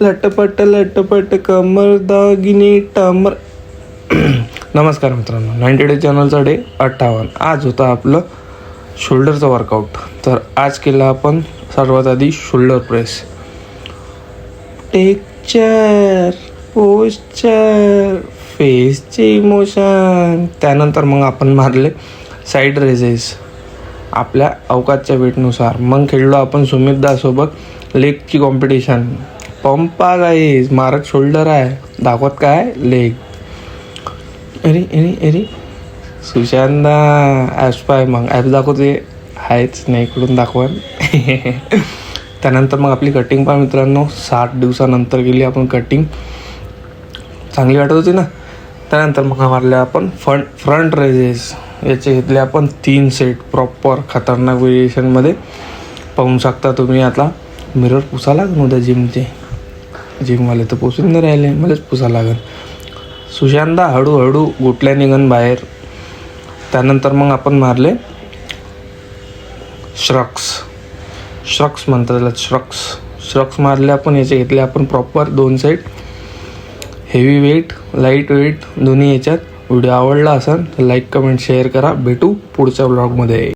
लटपट लटपट कमर दागिने टामर. नमस्कार मित्रांनो, 90 डे चॅनलचा डे 58. आज होता आपलं शोल्डरचं वर्कआउट. तर आज केला आपण सर्वात आधी शोल्डर प्रेस. टेक्चर, पोस्चर, फेसचे इमोशन. त्यानंतर मग आपण मारले साईड रेजेस आपल्या अवकाशच्या वेटनुसार. मग खेळलो आपण सुमितदासोबत लेगची कॉम्पिटिशन. पंपा गाईज मारत शोल्डर आहे, दाखवत काय लेग. अरे अरे अरे सुशांता ॲप्स पाय. मग ॲप्स दाखवते आहेच नाही इकडून दाखवून. त्यानंतर मग आपली कटिंग पण मित्रांनो 60 दिवसानंतर गेली आपण कटिंग. चांगली वाटत होती ना. त्यानंतर मग मारले आपण फ्रंट रेजेस. याचे घेतले आपण 3 सेट प्रॉपर खतरनाक व्हेरिएशनमध्ये. पाहू शकता तुम्ही. आता मिरर पुसा लागेल उद्या जिमवाले तर पुसून नाही राहिले, मलाच पुसा लागेल. सुशांता हळूहळू गुटल्या निघन बाहेर. त्यानंतर मग आपण मारले श्रक्स म्हणतात त्याला, श्रक्स मारले आपण. याचे घेतले आपण proper 2 set. Heavy weight, light weight दोन्ही याच्यात. व्हिडिओ आवडला असेल तर लाईक, कमेंट, शेअर करा. भेटू पुढच्या ब्लॉगमध्ये.